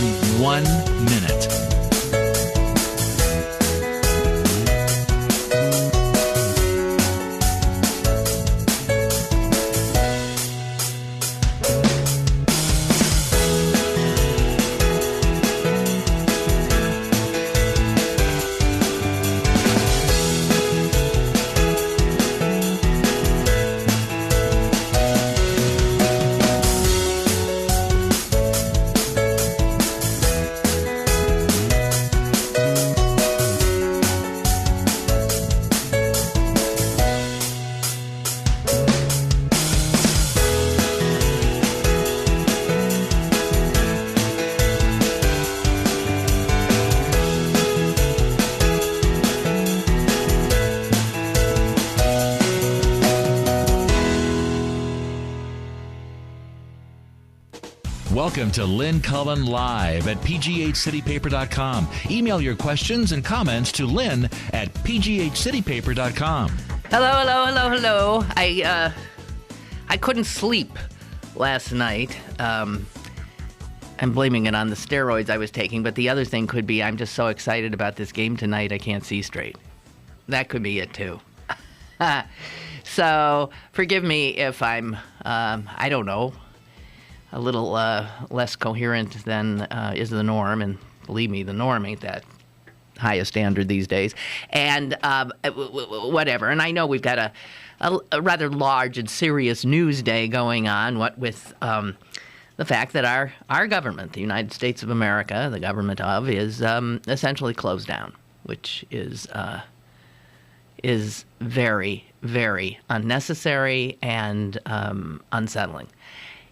in 1 minute. Welcome to Lynn Cullen Live at pghcitypaper.com. Email your questions and comments to Lynn at pghcitypaper.com. Hello. I couldn't sleep last night. I'm blaming it on the steroids I was taking, but the other thing could be I'm just so excited about this game tonight I can't see straight. That could be it too. So forgive me if I'm, I don't know, a little less coherent than is the norm, and believe me, the norm ain't that high a standard these days, and whatever. And I know we've got a rather large and serious news day going on, what with the fact that our government, the United States of America, the government of, is essentially closed down, which is very, very unnecessary and unsettling.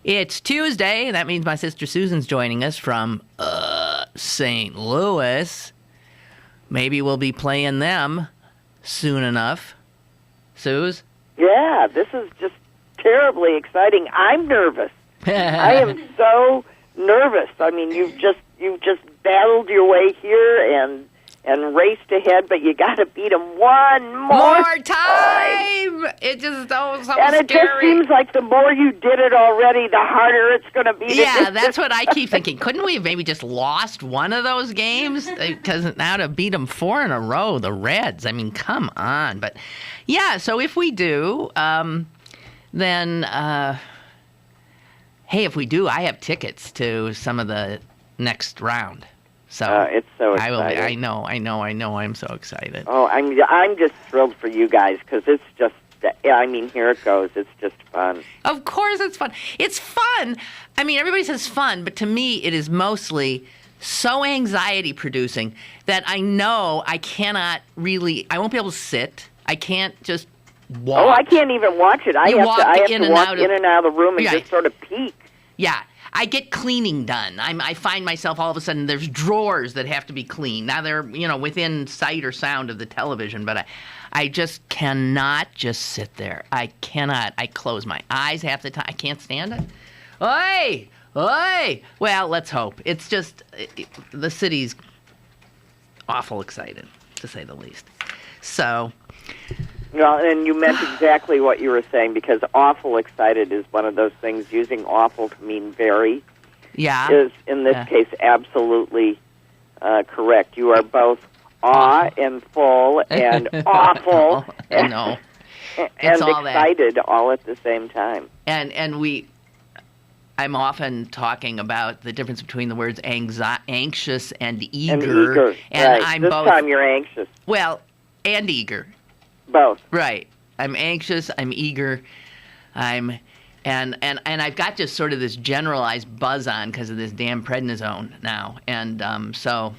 It's Tuesday. That means my sister Susan's joining us from St. Louis. Maybe we'll be playing them soon enough. Suze? Yeah, this is just terribly exciting. I'm nervous. I am so nervous. I mean, you've just battled your way here and raced ahead, but you got to beat them one more time. It just so and it scary. Just seems like the more you did it already, the harder it's going to be. Yeah, that's what I keep thinking. Couldn't we have maybe just lost one of those games? Because now to beat them 4 in a row, the Reds. I mean, come on. But yeah, so if we do, then hey, if we do, I have tickets to some of the next round. So it's so exciting. I know. I'm so excited. Oh, I'm just thrilled for you guys because it's just. I mean, here it goes. It's just fun. Of course, it's fun. It's fun. I mean, everybody says fun, but to me, it is mostly so anxiety-producing that I know I cannot really. I won't be able to sit. I can't just walk. Oh, I can't even watch it. I have to walk in and out of the room and just sort of peek. Yeah. I get cleaning done. I find myself all of a sudden there's drawers that have to be cleaned. Now they're, within sight or sound of the television, but I just cannot just sit there. I cannot. I close my eyes half the time. I can't stand it. Oi! Well, let's hope. It's just, the city's awful excited, to say the least. So... Well, and you meant exactly what you were saying, because awful excited is one of those things. Using awful to mean very is, in this case, absolutely correct. You are both awe and full and awful and excited all at the same time. And I'm often talking about the difference between the words anxious and eager. And I'm this both. Time you're anxious. Well, and eager. Both. Right. I'm anxious, I'm eager, and I've got just sort of this generalized buzz on because of this damn prednisone now. And so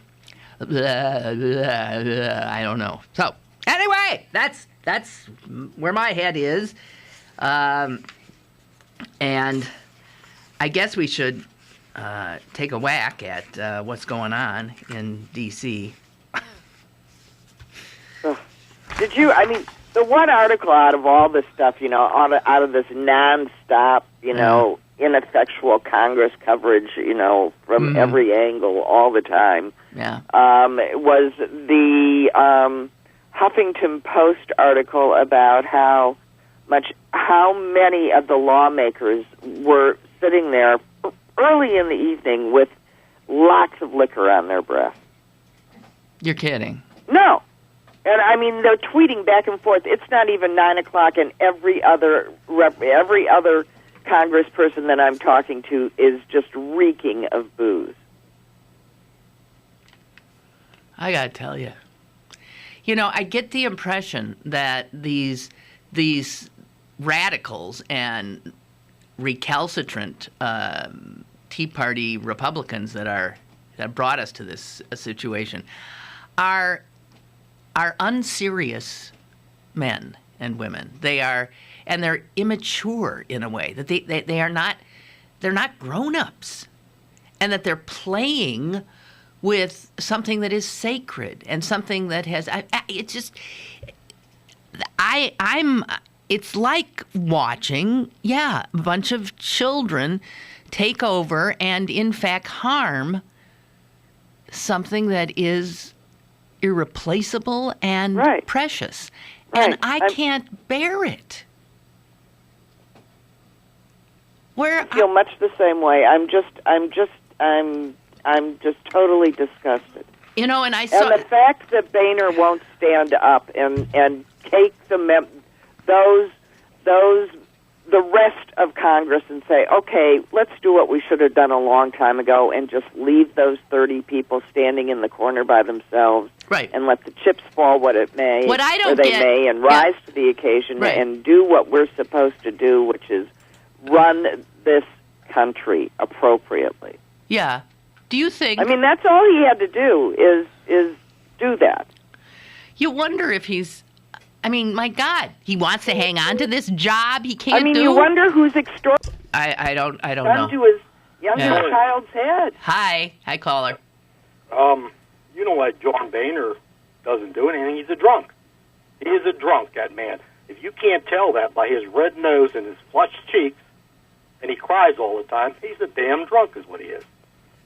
I don't know. So anyway, that's where my head is. And I guess we should take a whack at what's going on in D.C. Did you, the one article out of all this stuff, out of this nonstop, ineffectual Congress coverage, from every angle all the time, was the Huffington Post article about how many of the lawmakers were sitting there early in the evening with lots of liquor on their breath. You're kidding. No. And I mean, they're tweeting back and forth. It's not even 9 o'clock, and every other congressperson that I'm talking to is just reeking of booze. I gotta tell you, I get the impression that these radicals and recalcitrant Tea Party Republicans that brought us to this situation are unserious men and women. They're immature in a way that they're not grown-ups, and that they're playing with something that is sacred and something that has. It's like watching, a bunch of children take over and in fact harm something that is irreplaceable and precious. Right. And I can't bear it. I feel much the same way. I'm just totally disgusted. And I saw... And the fact that Boehner won't stand up and take the rest of Congress and say, okay, let's do what we should have done a long time ago and just leave those 30 people standing in the corner by themselves, and let the chips fall what it may, may, and rise to the occasion and do what we're supposed to do, which is run this country appropriately. Yeah. Do you think... I mean, that's all he had to do is do that. You wonder if he's... I mean, my God, he wants to hang on to this job he can't do. I mean, you wonder who's extorting... I don't know. Gun to his younger child's head. Hi, caller. You know what? John Boehner doesn't do anything. He's a drunk. He is a drunk, that man. If you can't tell that by his red nose and his flushed cheeks, and he cries all the time, he's a damn drunk is what he is.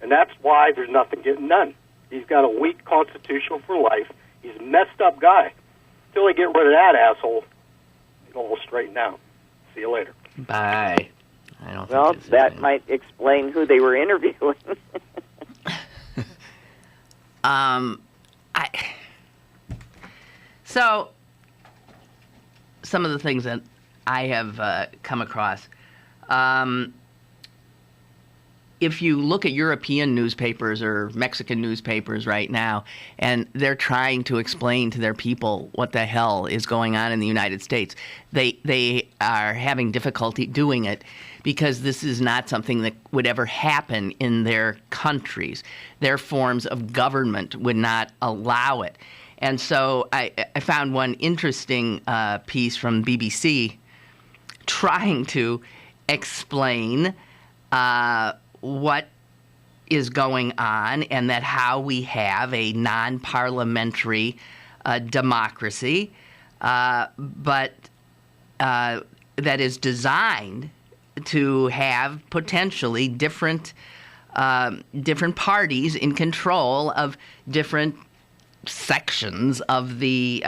And that's why there's nothing getting done. He's got a weak constitution for life. He's a messed up guy. Until they get rid of that asshole, it'll all straighten out. See you later. Bye. Well, that might explain who they were interviewing. So, some of the things that I have come across. If you look at European newspapers or Mexican newspapers right now, and they're trying to explain to their people what the hell is going on in the United States, they are having difficulty doing it because this is not something that would ever happen in their countries. Their forms of government would not allow it. And so I found one interesting piece from BBC trying to explain what is going on, and that how we have a non-parliamentary democracy, but that is designed to have potentially different parties in control of different sections of the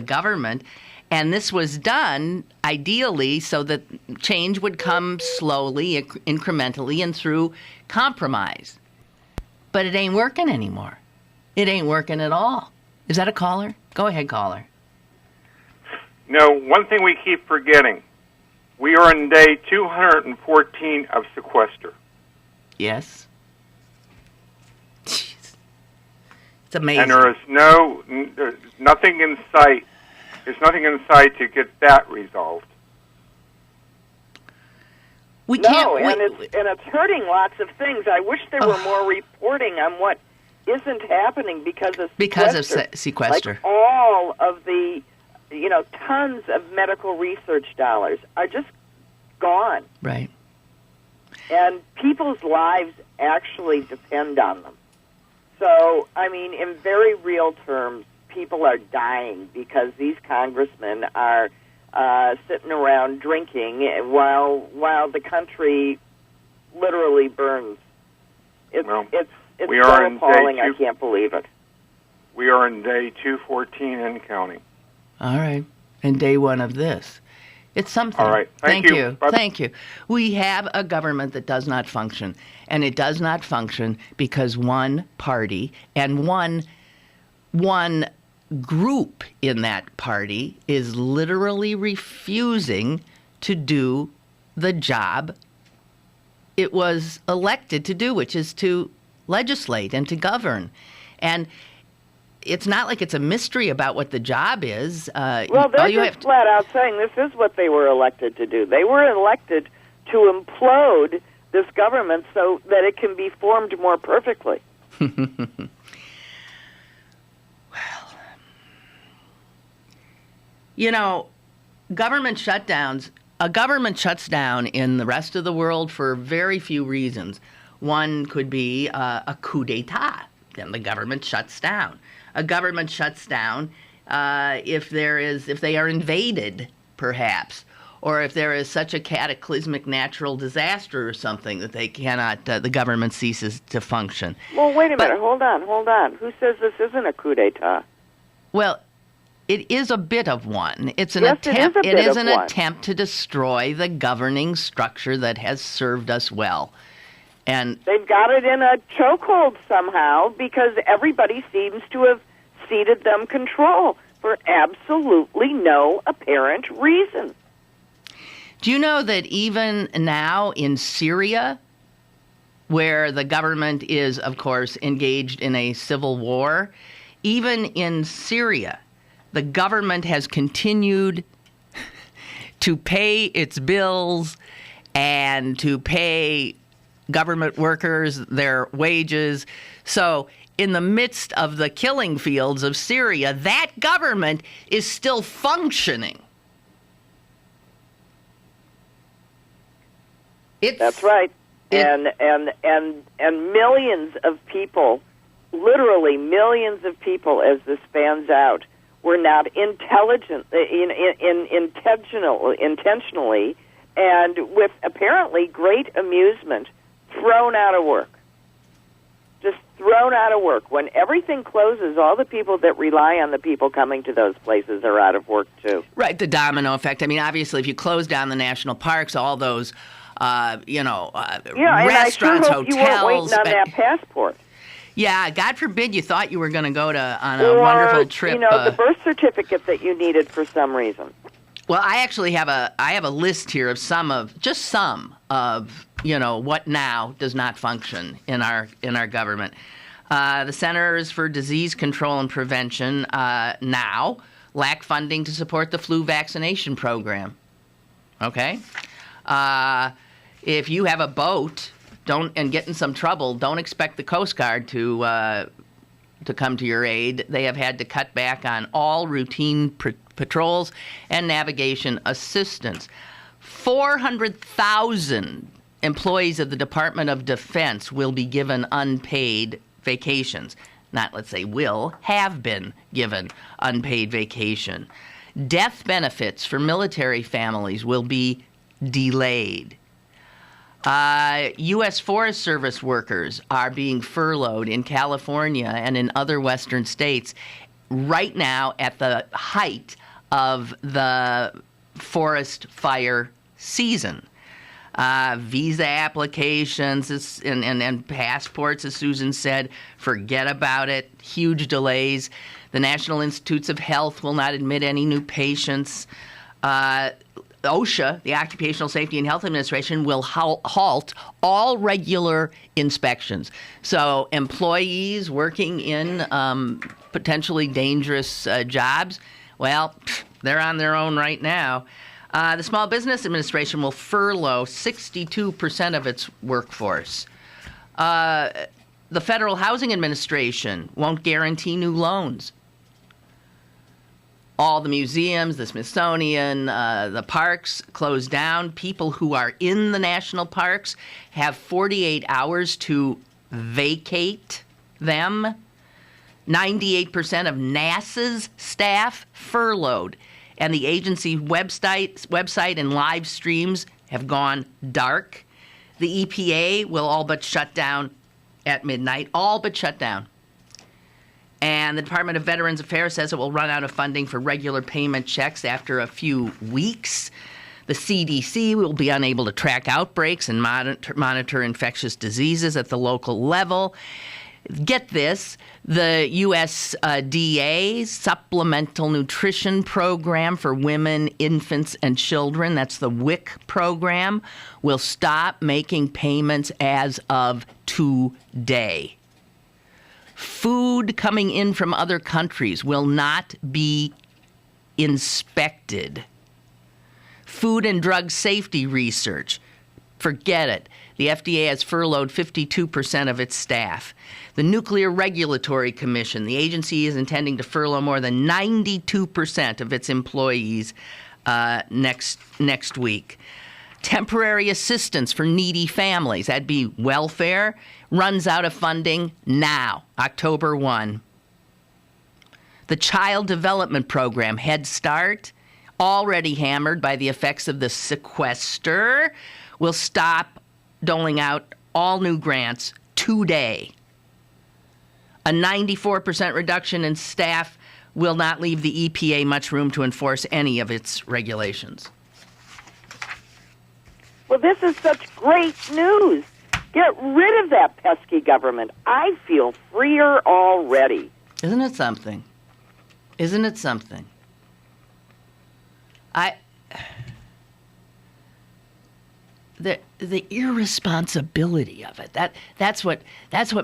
government. And this was done, ideally, so that change would come slowly, incrementally, and through compromise. But it ain't working anymore. It ain't working at all. Is that a caller? Go ahead, caller. No, one thing we keep forgetting. We are on day 214 of sequester. Yes. Jeez. It's amazing. And there's nothing in sight. There's nothing in sight to get that resolved. And it's hurting lots of things. I wish there were more reporting on what isn't happening because of sequester. Like all of the, tons of medical research dollars are just gone. Right. And people's lives actually depend on them. So, I mean, in very real terms, people are dying because these congressmen are sitting around drinking while the country literally burns. It's so appalling. I can't believe it. We are in day 214 and counting. All right. And day one of this. It's something. All right. Thank you. Bye. Thank you. We have a government that does not function, and it does not function because one party and one group in that party is literally refusing to do the job it was elected to do, which is to legislate and to govern. And it's not like it's a mystery about what the job is. Well, they're just flat out saying this is what they were elected to do. They were elected to implode this government so that it can be formed more perfectly. Well, you know, government shutdowns, a government shuts down in the rest of the world for very few reasons. One could be a coup d'etat, then the government shuts down. A government shuts down if they are invaded, perhaps, or if there is such a cataclysmic natural disaster or something that they cannot, the government ceases to function. Well, wait a minute. Hold on. Who says this isn't a coup d'etat? Well, it is a bit of one. It's an yes, attempt. It is an attempt to destroy the governing structure that has served us well. And they've got it in a chokehold somehow because everybody seems to have ceded them control for absolutely no apparent reason. Do you know that even now in Syria, where the government is, of course, engaged in a civil war, even in Syria, the government has continued to pay its bills and to pay government workers their wages. So in the midst of the killing fields of Syria, that government is still functioning. That's right. And millions of people, literally millions of people, as this spans out, were not intentionally, and with apparently great amusement, thrown out of work. Just thrown out of work. When everything closes, all the people that rely on the people coming to those places are out of work, too. Right, the domino effect. I mean, obviously, if you close down the national parks, all those, restaurants, and I sure hope hotels. You weren't waiting on that passport. Yeah, God forbid you thought you were going to go on a wonderful trip. The birth certificate that you needed for some reason. Well, I actually have a list here of some of what now does not function in our government. The Centers for Disease Control and Prevention now lack funding to support the flu vaccination program. Okay, if you have a boat and get in some trouble, don't expect the Coast Guard to come to your aid. They have had to cut back on all routine patrols and navigation assistance. 400,000 employees of the Department of Defense will be given unpaid vacations. Not, let's say, have been given unpaid vacation. Death benefits for military families will be delayed. U.S. Forest Service workers are being furloughed in California and in other western states right now at the height of the forest fire season. Visa applications and passports, as Susan said, forget about it. Huge delays. The National Institutes of Health will not admit any new patients. OSHA, the Occupational Safety and Health Administration, will halt all regular inspections. So employees working in potentially dangerous jobs, well, they're on their own right now. The Small Business Administration will furlough 62% of its workforce. The Federal Housing Administration won't guarantee new loans. All the museums, the Smithsonian, the parks closed down. People who are in the national parks have 48 hours to vacate them. 98% of NASA's staff furloughed. And the agency website and live streams have gone dark. The EPA will all but shut down at midnight. All but shut down. And the Department of Veterans Affairs says it will run out of funding for regular payment checks after a few weeks. The CDC will be unable to track outbreaks and monitor infectious diseases at the local level. Get this, the USDA Supplemental Nutrition Program for Women, Infants, and Children, that's the WIC program, will stop making payments as of today. Food coming in from other countries will not be inspected. Food and drug safety research, forget it. The FDA has furloughed 52% of its staff. The Nuclear Regulatory Commission, the agency is intending to furlough more than 92% of its employees next week. Temporary assistance for needy families, that'd be welfare, runs out of funding now, October 1. The Child Development Program, Head Start, already hammered by the effects of the sequester, will stop doling out all new grants today. A 94% reduction in staff will not leave the EPA much room to enforce any of its regulations. Well, this is such great news. Get rid of that pesky government. I feel freer already. Isn't it something? Isn't it something? The irresponsibility of it, that's what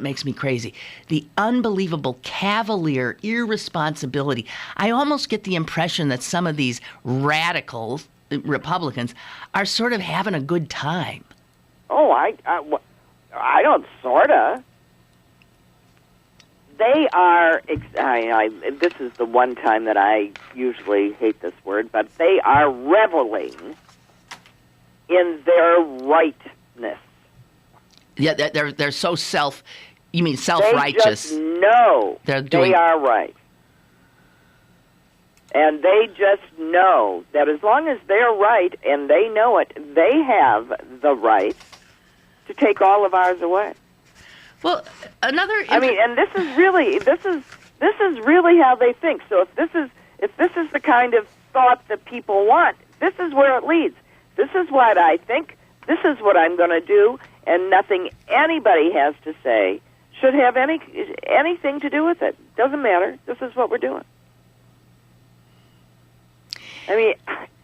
makes me crazy. The unbelievable cavalier irresponsibility. I almost get the impression that some of these radical Republicans are sort of having a good time. Oh, I don't sorta. They are, this is the one time that I usually hate this word, but they are reveling in their rightness. Yeah, they're so self-righteous. They just know they are right. And they just know that as long as they're right and they know it, they have the right to take all of ours away. Well, and this is really how they think. So if this is the kind of thought that people want, this is where it leads. This is what I think. This is what I'm going to do, and nothing anybody has to say should have anything to do with it. Doesn't matter. This is what we're doing.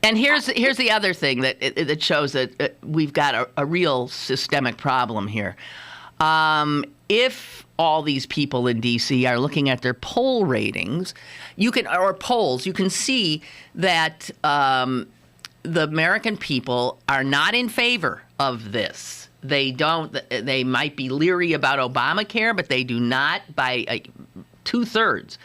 And here's the other thing that shows that we've got a real systemic problem here. If all these people in D.C. are looking at their poll ratings, you can see that the American people are not in favor of this. They might be leery about Obamacare, but they do not, by 2/3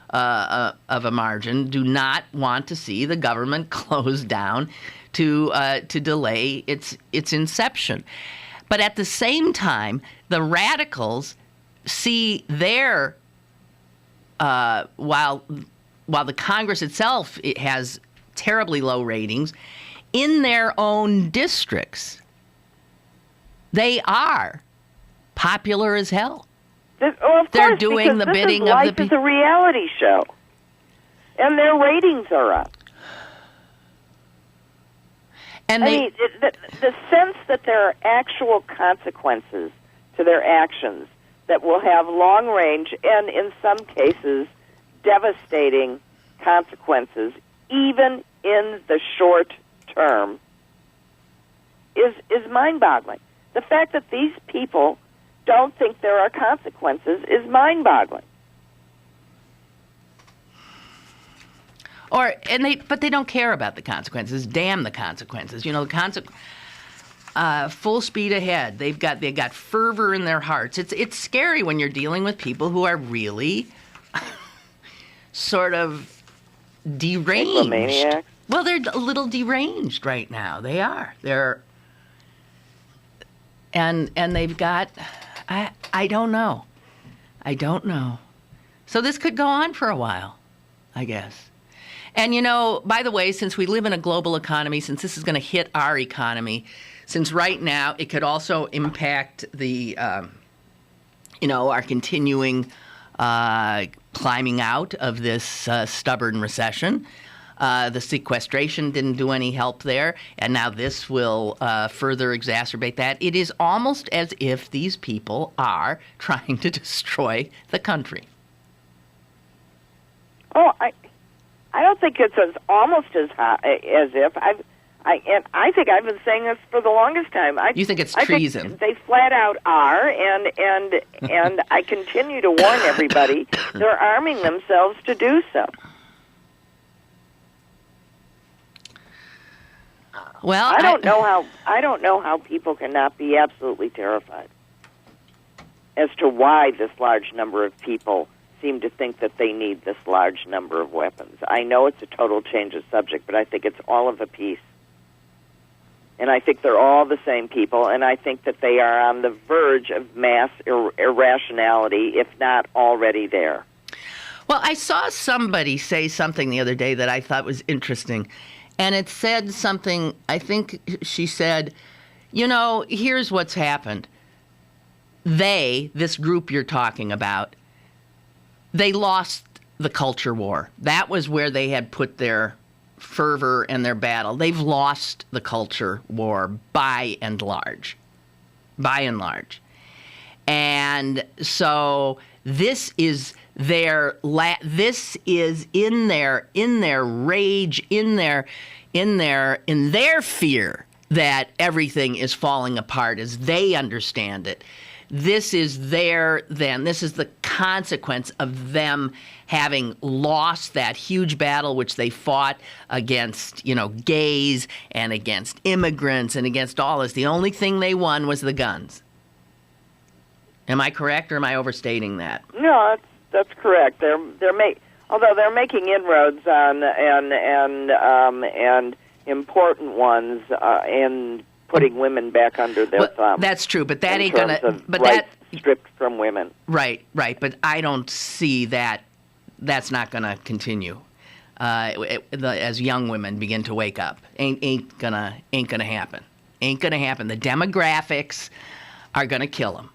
of a margin, do not want to see the government closed down to delay its inception. But at the same time, the radicals see their while the Congress itself has terribly low ratings, in their own districts, they are popular as hell. They're doing the bidding of the Life is a reality show, and their ratings are up. And the sense that there are actual consequences to their actions that will have long-range and, in some cases, devastating consequences, even in the short term, is mind-boggling. The fact that these people don't think there are consequences is mind-boggling. But they don't care about the consequences. Damn the consequences. Full speed ahead. They've got fervor in their hearts. It's scary when you're dealing with people who are really sort of deranged. Maniacs. Well, they're a little deranged right now. They are. And they've got. I don't know. So this could go on for a while, I guess. And, by the way, since we live in a global economy, since this is going to hit our economy, since right now it could also impact the, our continuing climbing out of this stubborn recession, The sequestration didn't do any help there, and now this will further exacerbate that. It is almost as if these people are trying to destroy the country. Oh, I don't think it's almost as high as if I think I've been saying this for the longest time. You think it's treason? Think they flat out are, and I continue to warn everybody they're arming themselves to do so. Well, I don't know how people cannot be absolutely terrified as to why this large number of people seem to think that they need this large number of weapons. I know it's a total change of subject, but I think it's all of a piece. And I think they're all the same people, and I think that they are on the verge of mass irrationality, if not already there. Well, I saw somebody say something the other day that I thought was interesting. And it said something, I think she said, here's what's happened. This group you're talking about, they lost the culture war. That was where they had put their fervor and their battle. They've lost the culture war by and large. By and large. And so this is their this is in their rage, in their fear that everything is falling apart as they understand it. This is this is the consequence of them having lost that huge battle which they fought against, gays and against immigrants and against all this. The only thing they won was the guns. Am I correct, or am I overstating that? No, that's correct. Although they're making inroads on and important ones in putting women back under their thumb. That's true, but that ain't gonna. But rights stripped from women. Right. But I don't see that. That's not gonna continue. As young women begin to wake up, ain't gonna happen. Ain't gonna happen. The demographics are gonna kill them.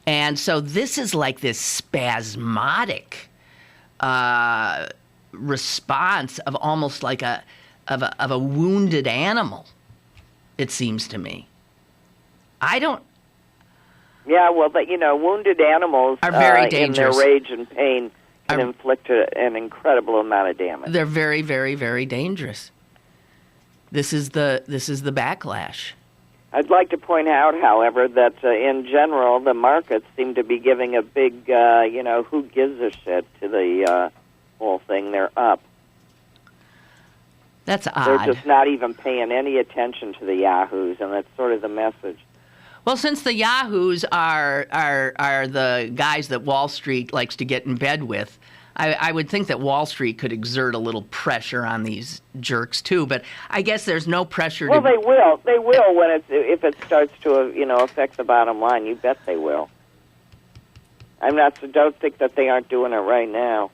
And so this is like this spasmodic response of almost like a wounded animal. It seems to me. I don't. Yeah, well, but wounded animals are very dangerous. In their rage and pain can inflict an incredible amount of damage. They're very, very, very dangerous. This is the backlash. I'd like to point out, however, that in general, the markets seem to be giving a big, who gives a shit to the whole thing. They're up. That's odd. They're just not even paying any attention to the yahoos, and that's sort of the message. Well, since the yahoos are the guys that Wall Street likes to get in bed with, I would think that Wall Street could exert a little pressure on these jerks too. But I guess there's no pressure. Well, they will. They will when if it starts to affect the bottom line. You bet they will. Don't think that they aren't doing it right now.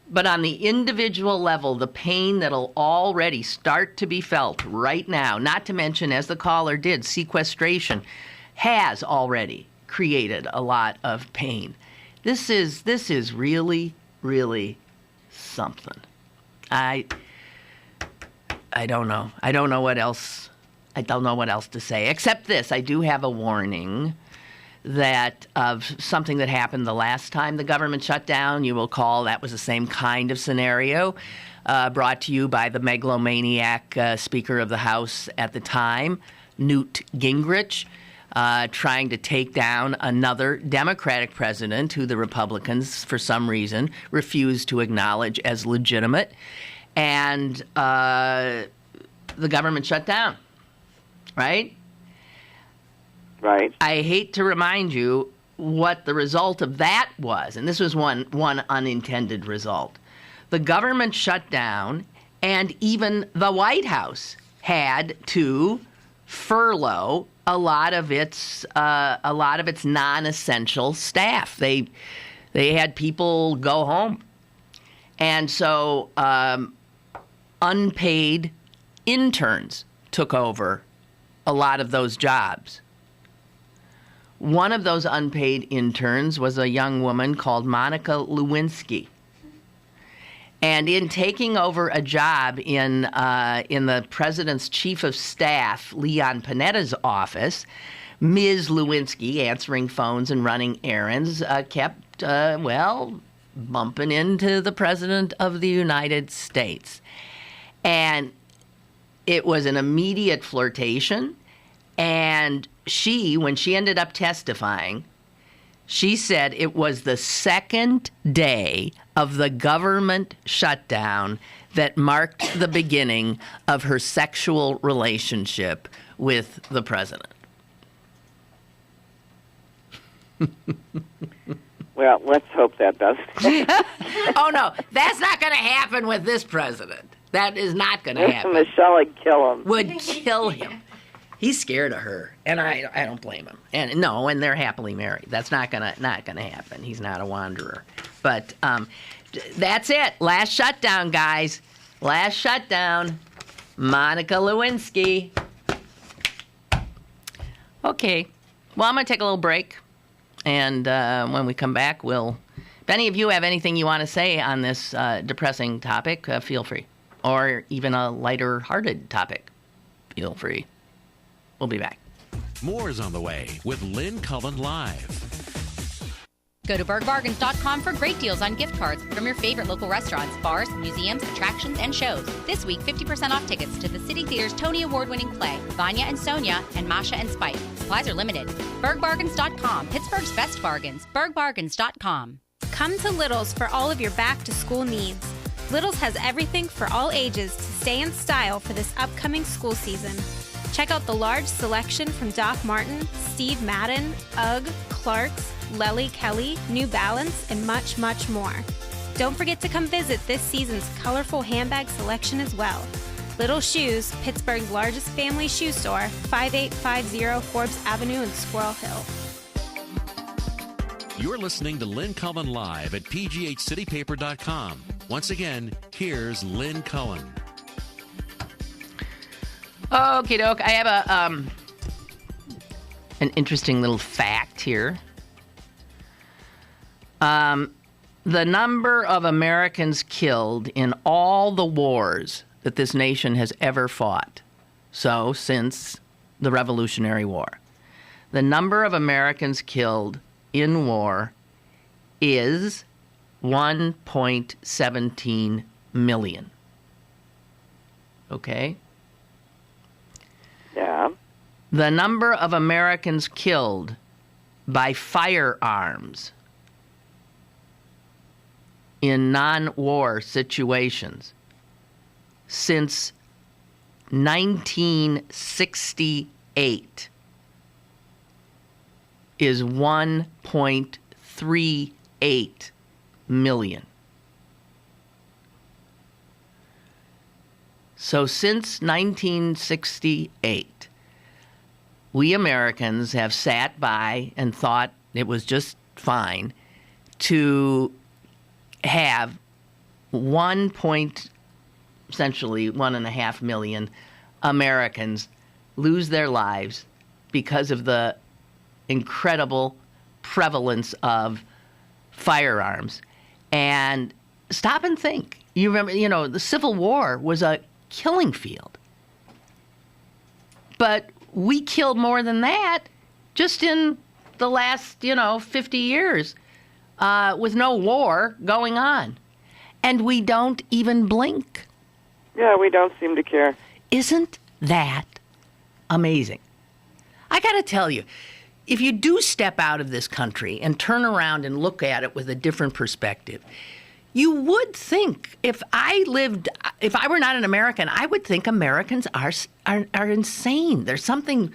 But on the individual level, the pain that'll already start to be felt right now, not to mention, as the caller did, sequestration has already created a lot of pain. This is really, really something. I don't know. I don't know what else to say, except this. I do have a warning that of something that happened the last time the government shut down. You will recall that was the same kind of scenario, brought to you by the megalomaniac Speaker of the House at the time, Newt Gingrich, trying to take down another Democratic president who the Republicans, for some reason, refused to acknowledge as legitimate. And the government shut down, right? Right. I hate to remind you what the result of that was, and this was one unintended result. The government shut down, and even the White House had to furlough a lot of its non-essential staff. They had people go home, and so unpaid interns took over a lot of those jobs. One of those unpaid interns was a young woman called Monica Lewinsky. And in taking over a job in the president's chief of staff, Leon Panetta's office, Ms. Lewinsky, answering phones and running errands, kept, bumping into the President of the United States. And it was an immediate flirtation. And she, when she ended up testifying, she said it was the second day of the government shutdown that marked the beginning of her sexual relationship with the president. Well, let's hope that doesn't. Oh, no, that's not going to happen with this president. That is not going to happen. Michelle would kill him. Would kill him. He's scared of her, and I don't blame him. And they're happily married. That's not gonna happen. He's not a wanderer. But that's it. Last shutdown, guys. Last shutdown. Monica Lewinsky. Okay. Well, I'm gonna take a little break, and when we come back, if any of you have anything you want to say on this depressing topic, feel free, or even a lighter-hearted topic, feel free. We'll be back. More is on the way with Lynn Cullen Live. Go to bergbargains.com for great deals on gift cards from your favorite local restaurants, bars, museums, attractions, and shows. This week, 50% off tickets to the City Theater's Tony Award-winning play, Vanya and Sonia and Masha and Spike. Supplies are limited. Bergbargains.com, Pittsburgh's best bargains. Bergbargains.com. Come to Little's for all of your back-to-school needs. Little's has everything for all ages to stay in style for this upcoming school season. Check out the large selection from Doc Marten, Steve Madden, UGG, Clarks, Lely Kelly, New Balance, and much, much more. Don't forget to come visit this season's colorful handbag selection as well. Little Shoes, Pittsburgh's largest family shoe store, 5850 Forbes Avenue in Squirrel Hill. You're listening to Lynn Cullen Live at pghcitypaper.com. Once again, here's Lynn Cullen. Okie doke. I have an interesting little fact here. The number of Americans killed in all the wars that this nation has ever fought, so since the Revolutionary War, the number of Americans killed in war is 1.17 million. Okay? Yeah. The number of Americans killed by firearms in non-war situations since 1968 is 1.38 million. So since 1968, we Americans have sat by and thought it was just fine to have essentially 1.5 million Americans lose their lives because of the incredible prevalence of firearms. And stop and think. You remember, the Civil War was a killing field. But we killed more than that just in the last, 50 years with no war going on. And we don't even blink. Yeah, we don't seem to care. Isn't that amazing? I got to tell you, if you do step out of this country and turn around and look at it with a different perspective, you would think, if I were not an American, I would think Americans are insane. There's something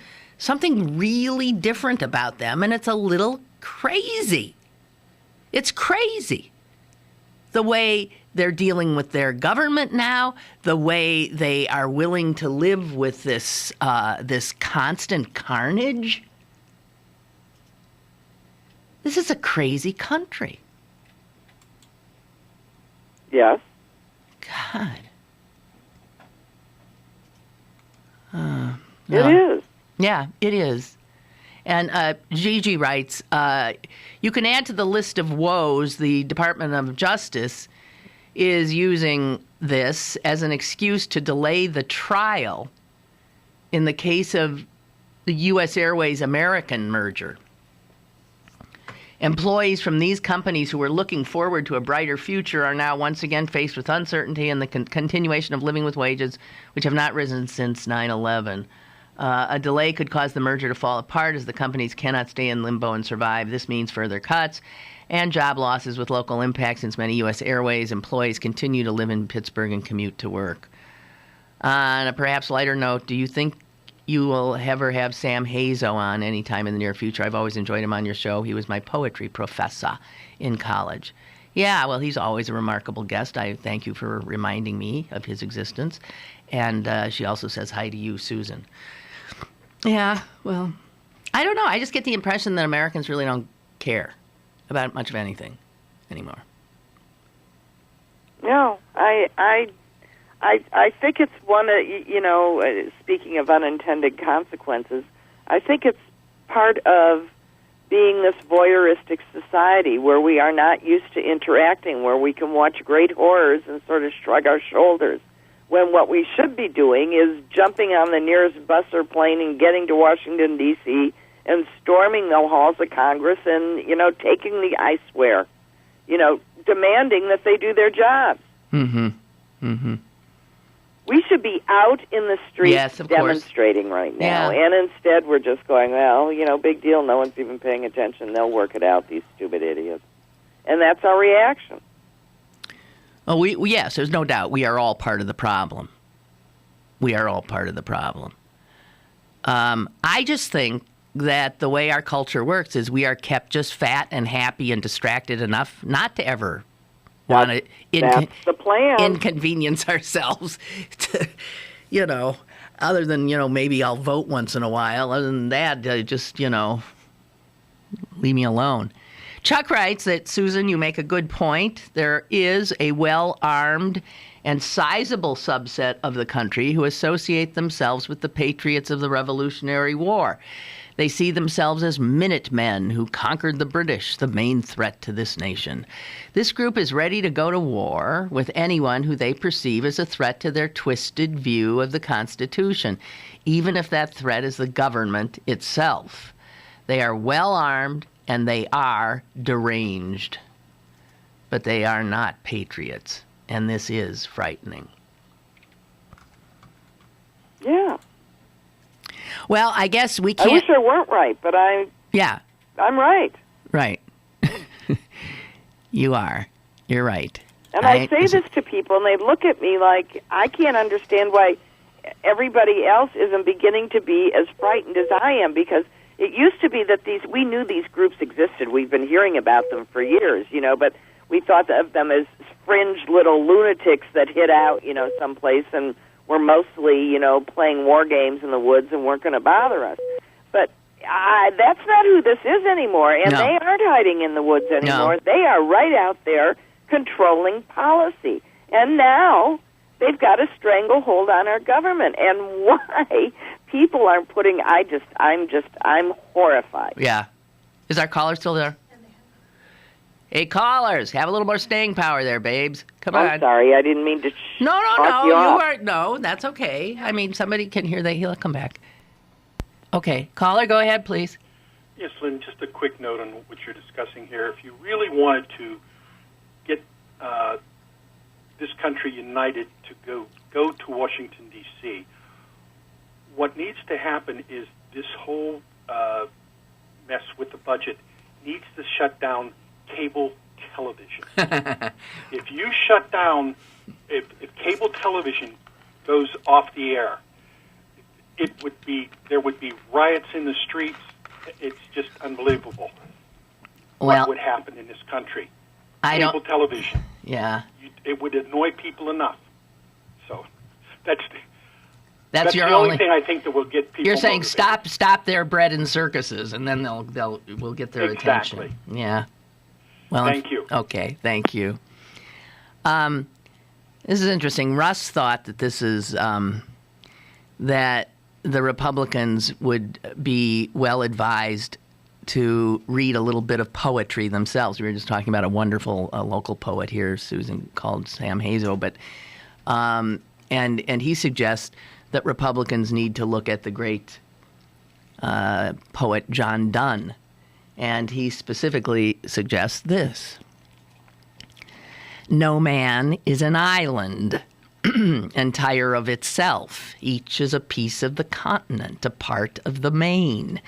really different about them, and it's a little crazy. It's crazy. The way they're dealing with their government now, the way they are willing to live with this constant carnage. This is a crazy country. Yes. God. It is. Yeah, it is. And Gigi writes, you can add to the list of woes the Department of Justice is using this as an excuse to delay the trial in the case of the U.S. Airways American merger. Employees from these companies who were looking forward to a brighter future are now once again faced with uncertainty and the continuation of living with wages which have not risen since 9/11. A delay could cause the merger to fall apart as the companies cannot stay in limbo and survive. This means further cuts and job losses with local impact since many U.S. Airways employees continue to live in Pittsburgh and commute to work. On a perhaps lighter note, do you think you will ever have Sam Hazo on anytime in the near future? I've always enjoyed him on your show. He was my poetry professor in college. Yeah, well, he's always a remarkable guest. I thank you for reminding me of his existence. And she also says hi to you, Susan. Yeah, well, I don't know. I just get the impression that Americans really don't care about much of anything anymore. No, I think it's one of, speaking of unintended consequences, I think it's part of being this voyeuristic society where we are not used to interacting, where we can watch great horrors and sort of shrug our shoulders, when what we should be doing is jumping on the nearest bus or plane and getting to Washington, D.C., and storming the halls of Congress and, taking the iceware, demanding that they do their jobs. Mm-hmm. Mm-hmm. We should be out in the streets demonstrating course. Right now. Yeah. And instead we're just going, well, big deal. No one's even paying attention. They'll work it out, these stupid idiots. And that's our reaction. Oh, yes, there's no doubt. We are all part of the problem. We are all part of the problem. I just think that the way our culture works is we are kept just fat and happy and distracted enough not to ever want to inconvenience ourselves to, other than, maybe I'll vote once in a while. Other than that, just, leave me alone. Chuck writes that, Susan, you make a good point. There is a well-armed and sizable subset of the country who associate themselves with the patriots of the Revolutionary War. They see themselves as Minutemen who conquered the British, the main threat to this nation. This group is ready to go to war with anyone who they perceive as a threat to their twisted view of the Constitution, even if that threat is the government itself. They are well-armed and they are deranged, but they are not patriots, and this is frightening. Yeah. Well, I guess we can't... I wish I weren't right, but I'm right. Right. You are. You're right. And I say this to people, and they look at me like I can't understand why everybody else isn't beginning to be as frightened as I am, because it used to be that we knew these groups existed. We've been hearing about them for years, but we thought of them as fringe little lunatics that hid out, someplace and were mostly, playing war games in the woods and weren't going to bother us. But that's not who this is anymore, and they aren't hiding in the woods anymore. No. They are right out there controlling policy. And now they've got a stranglehold on our government. And why people aren't putting, I'm horrified. Yeah. Is our caller still there? Hey, callers, have a little more staying power there, babes. Come on. I'm sorry, I didn't mean to No, you weren't. No, that's okay. I mean, somebody can hear that. He'll come back. Okay, caller, go ahead, please. Yes, Lynn, just a quick note on what you're discussing here. If you really wanted to get this country united to go to Washington, D.C., what needs to happen is this whole mess with the budget needs to shut down cable television. If you shut down, if cable television goes off the air, there would be riots in the streets. It's just unbelievable what would happen in this country. Cable television. Yeah. It would annoy people enough. So that's your the only thing I think that will get people. You're saying motivated. stop their bread and circuses, and then we'll get their attention. Yeah. Well, thank you. Okay, thank you. This is interesting. Russ thought that this is that the Republicans would be well advised to read a little bit of poetry themselves. We were just talking about a wonderful local poet here, Susan, called Sam Hazo, but and he suggests that Republicans need to look at the great poet John Donne, and he specifically suggests this: "No man is an island, entire of itself. Each is a piece of the continent, a part of the main.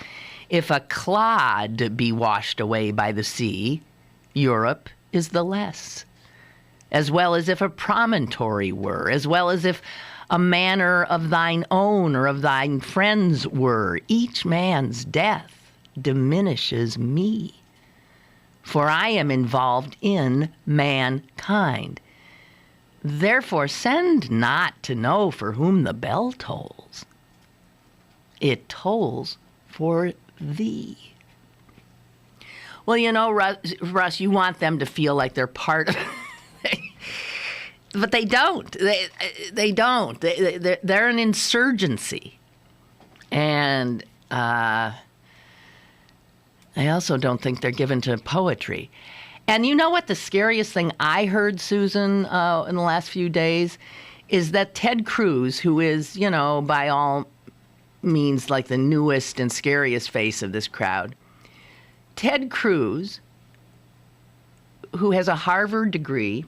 If a clod be washed away by the sea, Europe is the less. As well as if a promontory were, as well as if a manor of thine own or of thine friends were, each man's death diminishes me. For I am involved in mankind. Therefore send not to know for whom the bell tolls. It tolls for thee." Well, you know, Russ, you want them to feel like they're part of but they don't. They don't. They're an insurgency. And I also don't think they're given to poetry. And you know what the scariest thing I heard, Susan, in the last few days, is that Ted Cruz, who is, you know, by all means like the newest and scariest face of this crowd, Ted Cruz, who has a Harvard degree,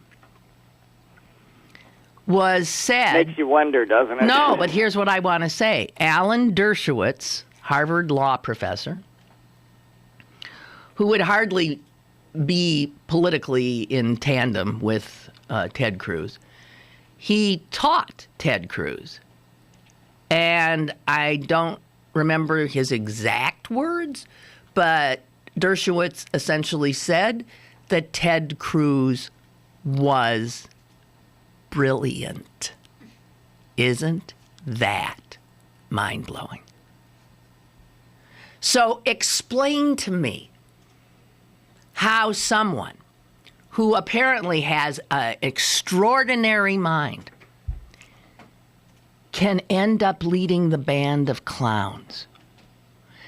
was said... Makes you wonder, doesn't it? No, but here's what I want to say. Alan Dershowitz, Harvard law professor, who would hardly be politically in tandem with Ted Cruz, he taught Ted Cruz. And I don't remember his exact words, but Dershowitz essentially said that Ted Cruz was brilliant. Isn't that mind-blowing? So explain to me how someone who apparently has an extraordinary mind can end up leading the band of clowns.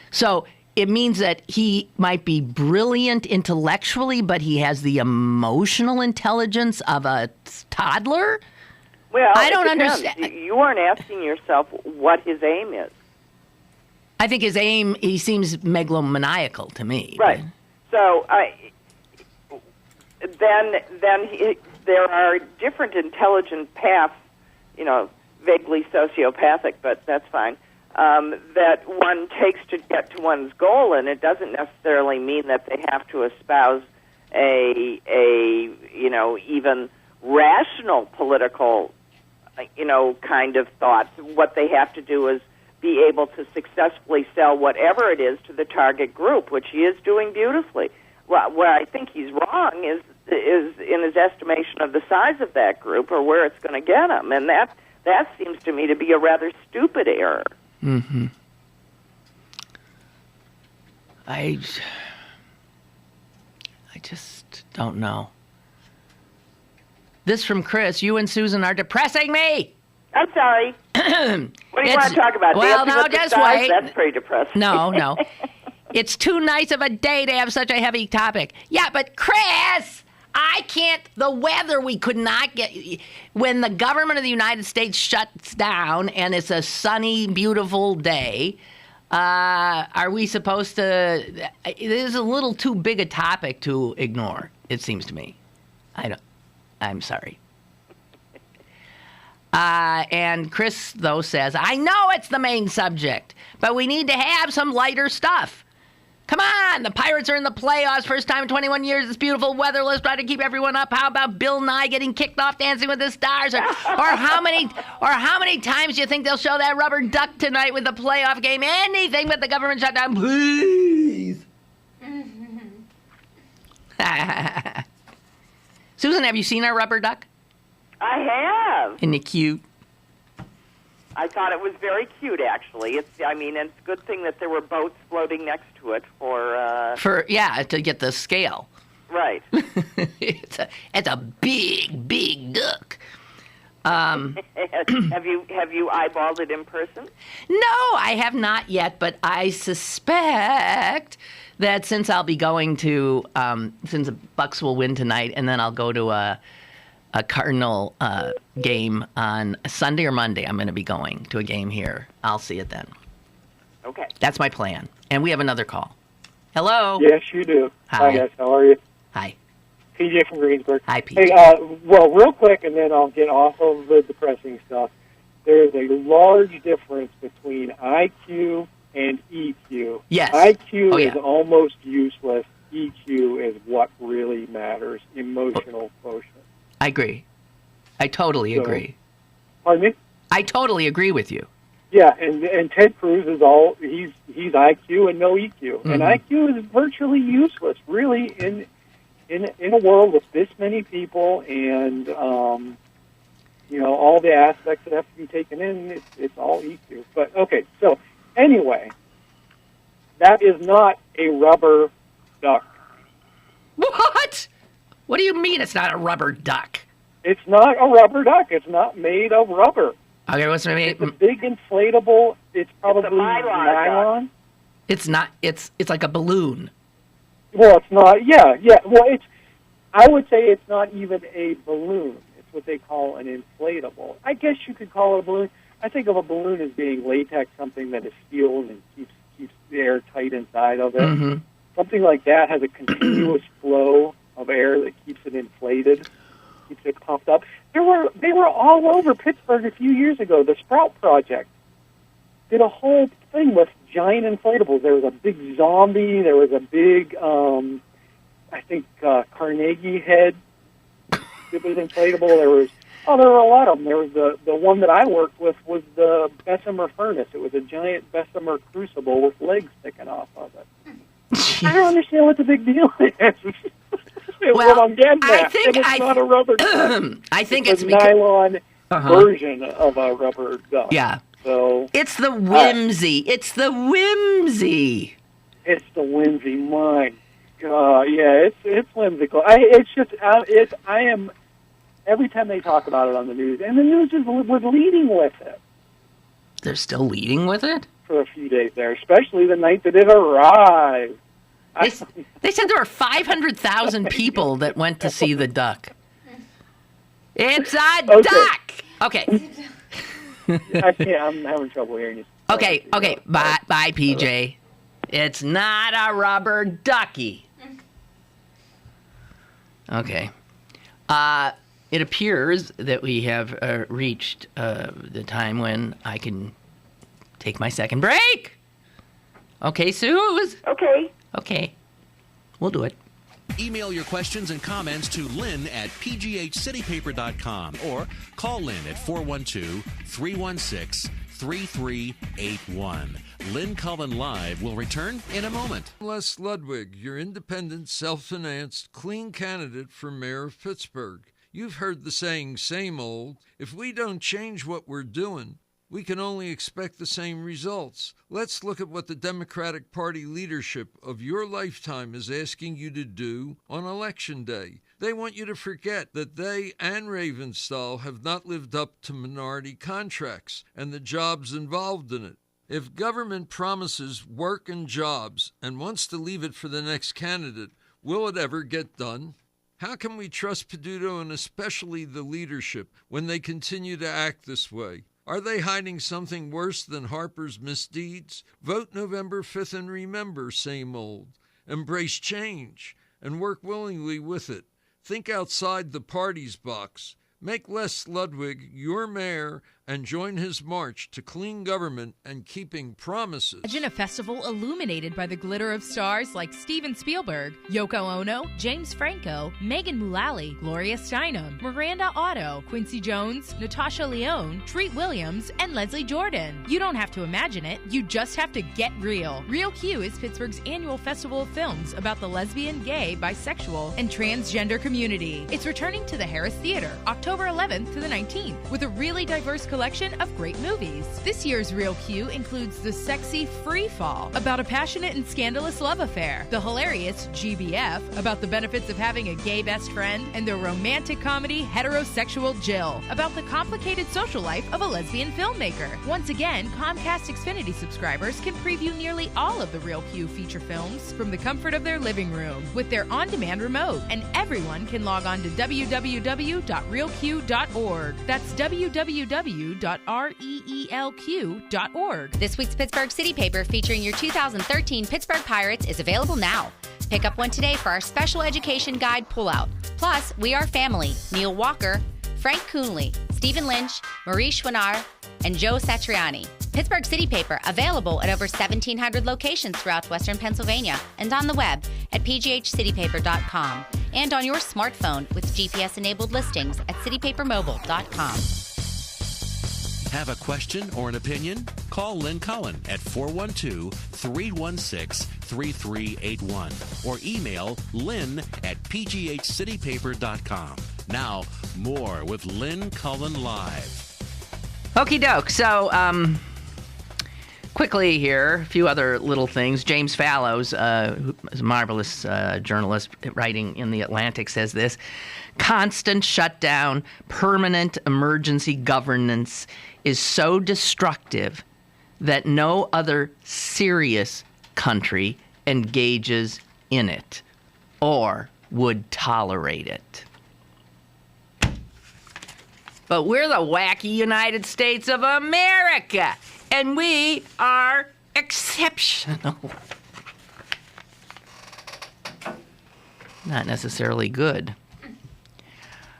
So it means that he might be brilliant intellectually, but he has the emotional intelligence of a toddler? Well, I don't understand. You aren't asking yourself what his aim is. I think his aim, he seems megalomaniacal to me. Right. So there are different intelligent paths, you know, vaguely sociopathic, but that's fine, that one takes to get to one's goal, and it doesn't necessarily mean that they have to espouse a you know, even rational political, you know, kind of thoughts. What they have to do is be able to successfully sell whatever it is to the target group, which he is doing beautifully. Well, where I think he's wrong is in his estimation of the size of that group or where it's going to get him, and that seems to me to be a rather stupid error. Mm-hmm. I just don't know. This from Chris: "You and Susan are depressing me." I'm sorry. What do you want to talk about? Well, Dancing no, with the just Stars? wait. That's pretty depressing. No. It's too nice of a day to have such a heavy topic. Yeah, but Chris, I can't. The weather we could not get. When the government of the United States shuts down and it's a sunny, beautiful day, are we supposed to? It is a little too big a topic to ignore, it seems to me. I'm sorry. And Chris, though, says, "I know it's the main subject, but we need to have some lighter stuff. Come on, the Pirates are in the playoffs, first time in 21 years. It's beautiful weather. Let's try to keep everyone up. How about Bill Nye getting kicked off Dancing with the Stars? Or how many times do you think they'll show that rubber duck tonight with the playoff game? Anything but the government shutdown, please." Susan, have you seen our rubber duck? I have. Isn't it cute? I thought it was very cute, actually. It's a good thing that there were boats floating next to it to get the scale. Right. It's a big duck. Have you eyeballed it in person? No, I have not yet, but I suspect that since I'll be going to, since the Bucks will win tonight, and then I'll go to a Cardinal game on Sunday or Monday, I'm going to be going to a game here. I'll see it then. Okay. That's my plan. And we have another call. Hello? Yes, you do. Hi. Guys. How are you? Hi. PJ from Greensburg. Hi, PJ. Hey, well, real quick, and then I'll get off of the depressing stuff. There is a large difference between IQ and EQ. Yes. IQ is almost useless. EQ is what really matters, emotional quotient. I agree. I totally agree. Pardon me? I totally agree with you. Yeah, and Ted Cruz is he's IQ and no EQ. Mm-hmm. And IQ is virtually useless, really, in a world with this many people and all the aspects that have to be taken in. It's all EQ. But okay, so anyway, that is not a rubber duck. What? What do you mean it's not a rubber duck? It's not a rubber duck. It's not made of rubber. Okay, what's it made? It's a big inflatable. It's probably nylon. It's not. It's like a balloon. Well, it's not. Yeah. Well, I would say it's not even a balloon. It's what they call an inflatable. I guess you could call it a balloon. I think of a balloon as being latex, something that is sealed and keeps the air tight inside of it. Mm-hmm. Something like that has a continuous flow of air that keeps it inflated, keeps it pumped up. They were all over Pittsburgh a few years ago. The Sprout Project did a whole thing with giant inflatables. There was a big zombie. There was a big, I think, Carnegie head. It was inflatable. There were a lot of them. There was the one that I worked with was the Bessemer furnace. It was a giant Bessemer crucible with legs sticking off of it. I don't understand what the big deal is. Well, I'm getting at. I think it's not a rubber duck. I think it's a nylon version of a rubber duck. Yeah. So it's the whimsy. It's the whimsy. It's the whimsy. My God, yeah, it's whimsical. I am. Every time they talk about it on the news, and the news was leading with it. They're still leading with it? For a few days there, especially the night that it arrived. They said there were 500,000 people that went to see the duck. It's a duck! Okay. I can't, I'm having trouble hearing you. Okay. Bye, PJ. It's not a rubber ducky. Okay. It appears that we have reached the time when I can take my second break. Okay, Suze? Okay. We'll do it. Email your questions and comments to Lynn at pghcitypaper.com or call Lynn at 412-316-3381. Lynn Cullen Live will return in a moment. Les Ludwig, your independent, self-financed, clean candidate for mayor of Pittsburgh. You've heard the saying, same old. If we don't change what we're doing, we can only expect the same results. Let's look at what the Democratic Party leadership of your lifetime is asking you to do on Election Day. They want you to forget that they and Ravenstahl have not lived up to minority contracts and the jobs involved in it. If government promises work and jobs and wants to leave it for the next candidate, will it ever get done? How can we trust Peduto and especially the leadership when they continue to act this way? Are they hiding something worse than Harper's misdeeds? Vote November 5th and remember, same old. Embrace change and work willingly with it. Think outside the party's box. Make Les Ludwig your mayor and join his march to clean government and keeping promises. Imagine a festival illuminated by the glitter of stars like Steven Spielberg, Yoko Ono, James Franco, Megan Mullally, Gloria Steinem, Miranda Otto, Quincy Jones, Natasha Lyonne, Treat Williams, and Leslie Jordan. You don't have to imagine it, you just have to get real. Real Q is Pittsburgh's annual festival of films about the lesbian, gay, bisexual, and transgender community. It's returning to the Harris Theater, October 11th to the 19th, with a really diverse collection of great movies. This year's Real Q includes the sexy Free Fall, about a passionate and scandalous love affair, the hilarious GBF, about the benefits of having a gay best friend, and the romantic comedy Heterosexual Jill, about the complicated social life of a lesbian filmmaker. Once again, Comcast Xfinity subscribers can preview nearly all of the Real Q feature films from the comfort of their living room with their on-demand remote, and everyone can log on to www.realq.org. That's www.reelq.org. This week's Pittsburgh City Paper featuring your 2013 Pittsburgh Pirates is available now. Pick up one today for our special education guide pullout. Plus, We Are Family, Neil Walker, Frank Coonley, Stephen Lynch, Marie Schwinnar, and Joe Satriani. Pittsburgh City Paper, available at over 1,700 locations throughout Western Pennsylvania and on the web at pghcitypaper.com and on your smartphone with GPS-enabled listings at citypapermobile.com. Have a question or an opinion? Call Lynn Cullen at 412-316-3381 or email lynn at pghcitypaper.com. Now, more with Lynn Cullen Live. Okie doke. So, quickly here, a few other little things. James Fallows, who is a marvelous journalist writing in The Atlantic, says this: constant shutdown, permanent emergency governance is so destructive that no other serious country engages in it or would tolerate it. But we're the wacky United States of America, and we are exceptional. Not necessarily good.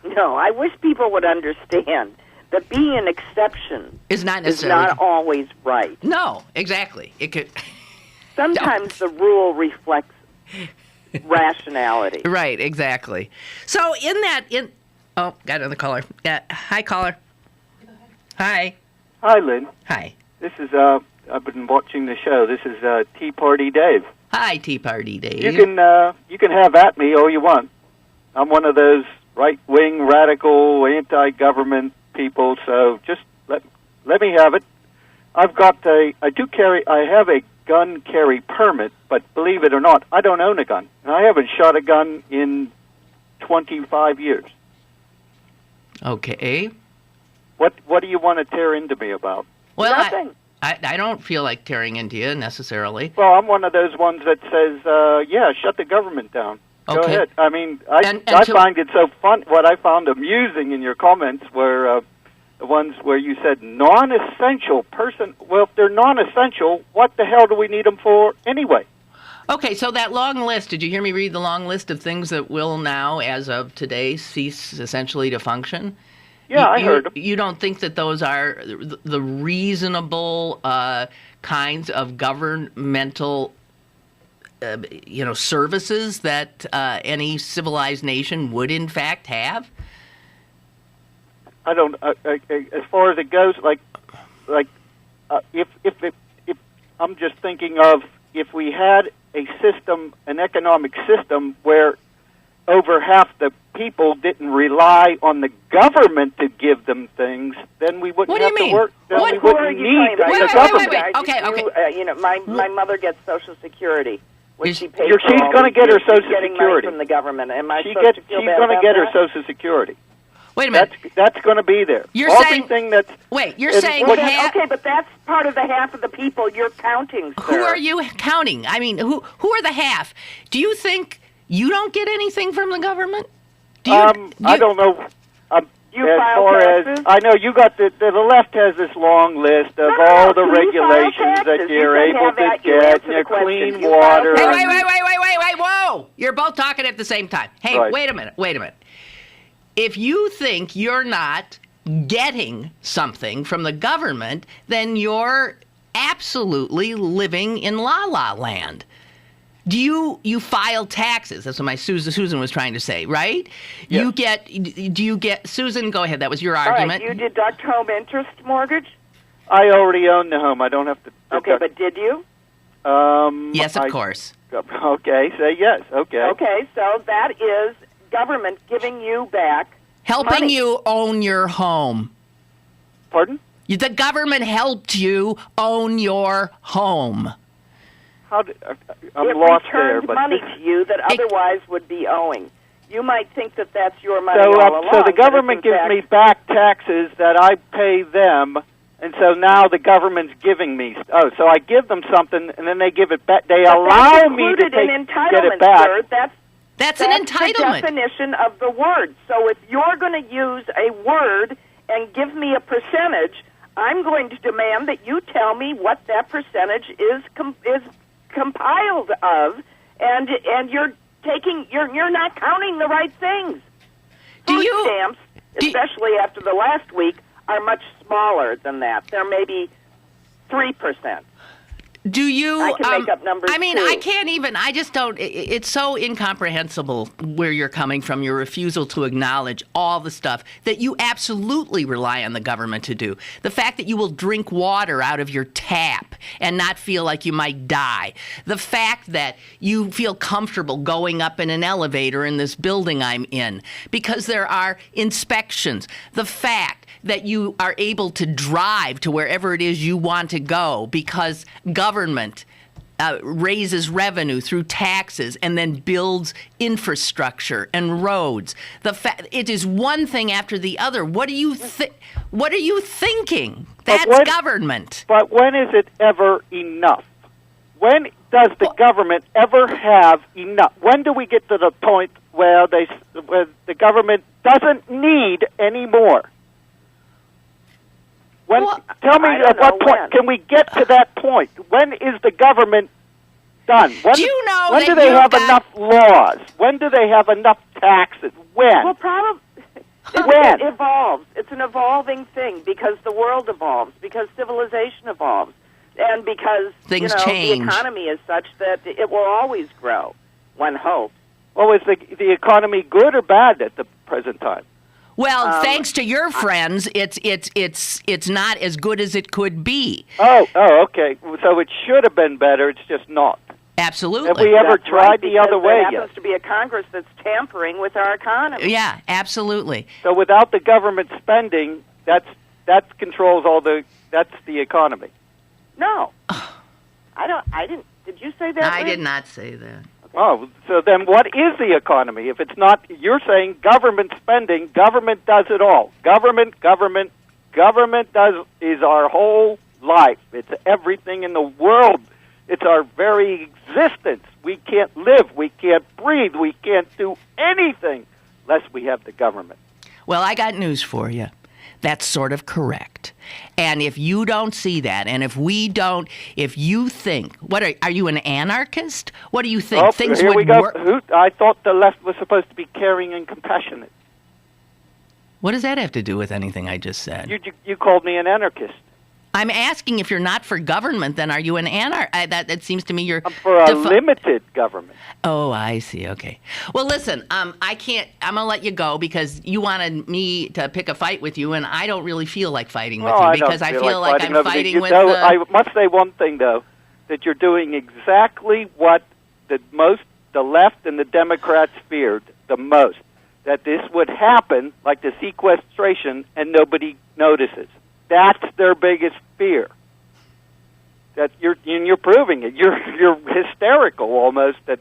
No, I wish people would understand that being an exception is not always right. No, exactly. It could. Sometimes the rule reflects rationality. Right, exactly. So oh, got another caller. Hi, caller. Hi. Hi, Lynn. Hi. This is, I've been watching the show. This is Tea Party Dave. Hi, Tea Party Dave. You can have at me all you want. I'm one of those right-wing, radical, anti-government people, so just let me have it. I have a gun carry permit, but believe it or not, I don't own a gun. And I haven't shot a gun in 25 years. Okay. What do you want to tear into me about? Well, nothing. I don't feel like tearing into you necessarily. Well, I'm one of those ones that says, shut the government down. Okay. Go ahead. I mean, I find it so fun. What I found amusing in your comments were the ones where you said non-essential person. Well, if they're non-essential, what the hell do we need them for anyway? Okay, so that long list, did you hear me read the long list of things that will now, as of today, cease essentially to function? Yeah, I heard them. You don't think that those are the reasonable kinds of governmental services that any civilized nation would in fact have? I don't. As far as it goes, if I'm just thinking of if we had a system, an economic system where over half the people didn't rely on the government to give them things, then we wouldn't have to work. Then we wouldn't need the government. Wait. Okay. My mother gets Social Security. She's going to get her Social Security from the government. She's going to get her Social Security. Wait a minute. That's going to be there. You're saying okay, but that's part of the half of the people you're counting, sir. Who are you counting? I mean, who are the half? Do you think you don't get anything from the government? I don't know. I know you got the left has this long list of all the regulations that you're able to get, clean water. Hey, wait, whoa! You're both talking at the same time. Hey, right. Wait a minute. If you think you're not getting something from the government, then you're absolutely living in la-la land. Do you file taxes? That's what Susan was trying to say, right? Yes. Do you get, Susan, go ahead. That was your argument. All right, you deduct home interest mortgage? I already own the home. I don't have to deduct. Okay, but did you? Yes, of course. Okay, say yes. Okay. Okay, so that is government giving you back helping money. You own your home. Pardon? The government helped you own your home. I'm it lost returned there, but money to you that otherwise would be owing. You might think that that's your money so, all along. so the government gives me back taxes that I pay them, and so now the government's giving me. Oh, so I give them something, and then they give it back. They allow me to get it back. Sir. That's an entitlement. The definition of the word. So if you're going to use a word and give me a percentage, I'm going to demand that you tell me what that percentage is compiled of, and you're not counting the right things. Food stamps, especially after the last week, are much smaller than that. They're maybe 3%. Do you? I can make up numbers. I mean, too. I can't even. I just don't. It's so incomprehensible where you're coming from. Your refusal to acknowledge all the stuff that you absolutely rely on the government to do. The fact that you will drink water out of your tap and not feel like you might die. The fact that you feel comfortable going up in an elevator in this building I'm in because there are inspections. The fact that you are able to drive to wherever it is you want to go because government raises revenue through taxes and then builds infrastructure and roads. It is one thing after the other. What are you thinking? That's government. But when is it ever enough? When does the government ever have enough? When do we get to the point where the government doesn't need any more? Tell me at what point can we get to that point? When is the government done? When do they have enough laws? When do they have enough taxes? When? Well, probably it evolves. It's an evolving thing because the world evolves, because civilization evolves, and because things change. The economy is such that it will always grow. One hopes. Well, is the economy good or bad at the present time? Well, thanks to your friends, it's not as good as it could be. Oh, okay. So it should have been better. It's just not. Absolutely. Have we ever tried the other way yet? There happens to be a Congress that's tampering with our economy. Yeah, absolutely. So without the government spending, that controls that's the economy. No, I didn't. Did you say that? I did not say that. Oh, so then what is the economy? If it's not, you're saying government spending, government does it all. Government is our whole life. It's everything in the world. It's our very existence. We can't live. We can't breathe. We can't do anything unless we have the government. Well, I got news for you. That's sort of correct. And if you don't see that, and if you think, are you an anarchist? What do you think? Oh, Things here would we go. work? I thought the left was supposed to be caring and compassionate. What does that have to do with anything I just said? You called me an anarchist. I'm asking if you're not for government, then are you an anarchist? That seems to me you're... I'm for a limited government. Oh, I see. Okay. Well, listen, I can't... I'm going to let you go because you wanted me to pick a fight with you, and I don't really feel like fighting with you because I feel like I'm fighting with... I must say one thing, though, that you're doing exactly what the left and the Democrats feared the most, that this would happen like the sequestration and nobody notices. That's their biggest fear. That you're proving it. You're hysterical almost. That,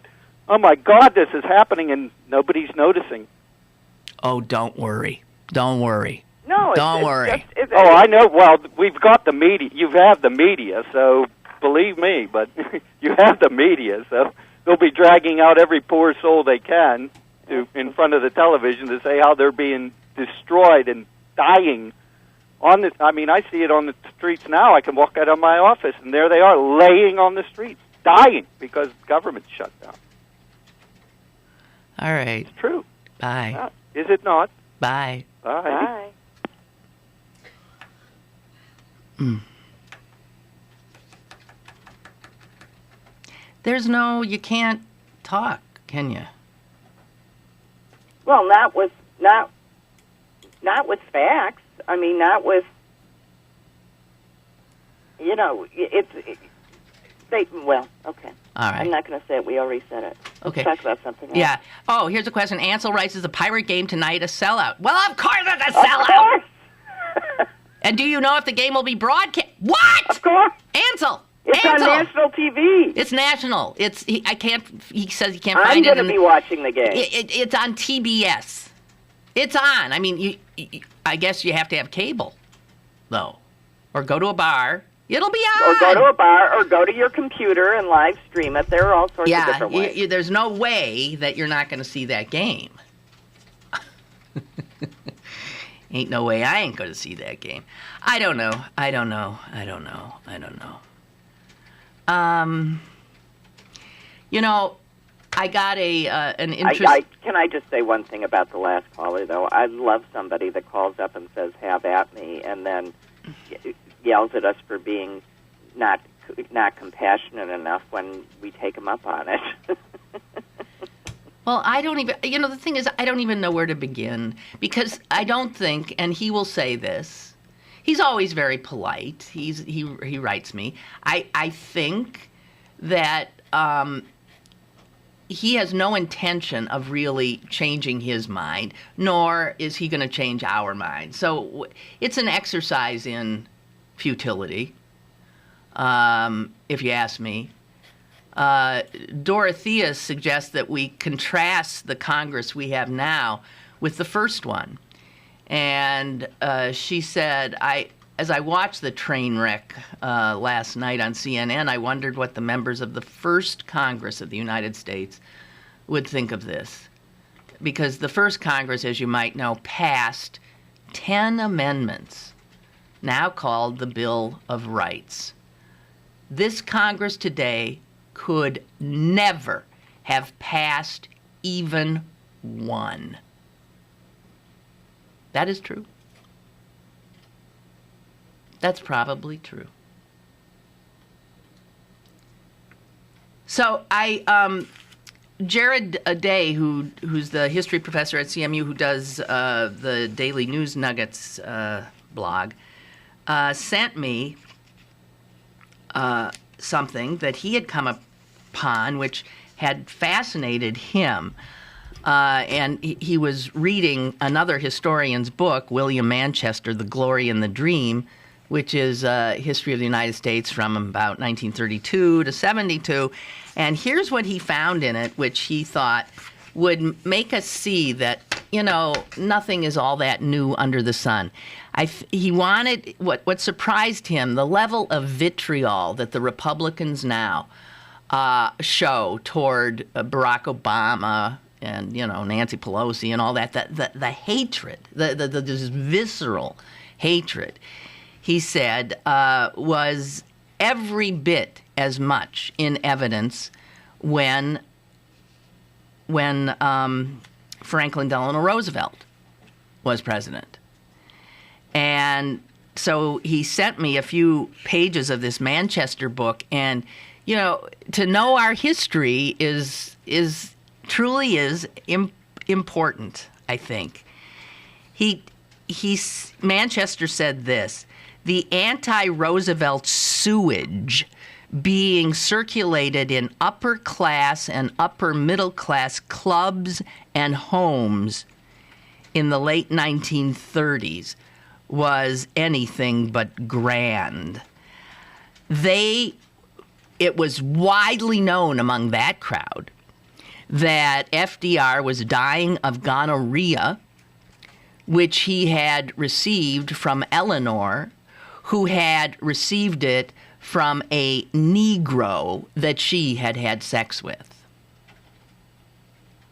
oh my God, this is happening and nobody's noticing. Oh, don't worry. Don't worry. No, don't worry. I know. Well, we've got the media. You have the media, so believe me. But you have the media, so they'll be dragging out every poor soul they can in front of the television to say how they're being destroyed and dying. I see it on the streets now. I can walk out of my office, and there they are, laying on the streets, dying because government's shut down. All right. It's true. Bye. Is it not? Bye. Bye. Bye. You can't talk, can you? Well, not with facts. Not with, well, okay. All right. I'm not going to say it. We already said it. Okay. Let's talk about something else. Yeah. Oh, here's a question. Ansel writes, is the Pirate game tonight a sellout? Well, of course it's a sellout. Of course. And do you know if the game will be broadcast? What? Of course. Ansel. It's on national TV. It's national. I can't. He says he can't find it. I'm going to be watching the game. It's on TBS. It's on. I mean, I guess you have to have cable, though, or go to a bar. It'll be on. Or go to a bar, or go to your computer and live stream it. There are all sorts of different ways. There's no way that you're not going to see that game. Ain't no way I ain't going to see that game. I don't know. I got an interest. Can I just say one thing about the last caller, though? I love somebody that calls up and says, "Have at me," and then yells at us for being not compassionate enough when we take them up on it. Well, I don't even, the thing is, I don't even know where to begin, because I don't think, and he will say this, he's always very polite. He writes me. I think that he has no intention of really changing his mind, nor is he going to change our mind. So it's an exercise in futility, if you ask me. Dorothea suggests that we contrast the Congress we have now with the first one. And she said, as I watched the train wreck last night on CNN, I wondered what the members of the first Congress of the United States would think of this. Because the first Congress, as you might know, passed 10 amendments, now called the Bill of Rights. This Congress today could never have passed even one. That is true. That's probably true. So Jared Day, who's the history professor at CMU who does the Daily News Nuggets blog, sent me something that he had come upon, which had fascinated him. And he was reading another historian's book, William Manchester, The Glory and the Dream, which is history of the United States from about 1932 to 72. And here's what he found in it, which he thought would make us see that, nothing is all that new under the sun. He wanted, what surprised him, the level of vitriol that the Republicans now show toward Barack Obama and, Nancy Pelosi and all that, the hatred, this visceral hatred, he said, was every bit as much in evidence when Franklin Delano Roosevelt was president. And so he sent me a few pages of this Manchester book, and to know our history is truly important, I think. Manchester said this: the anti-Roosevelt sewage being circulated in upper class and upper middle class clubs and homes in the late 1930s was anything but grand. It was widely known among that crowd that FDR was dying of gonorrhea, which he had received from Eleanor, who had received it from a Negro that she had had sex with.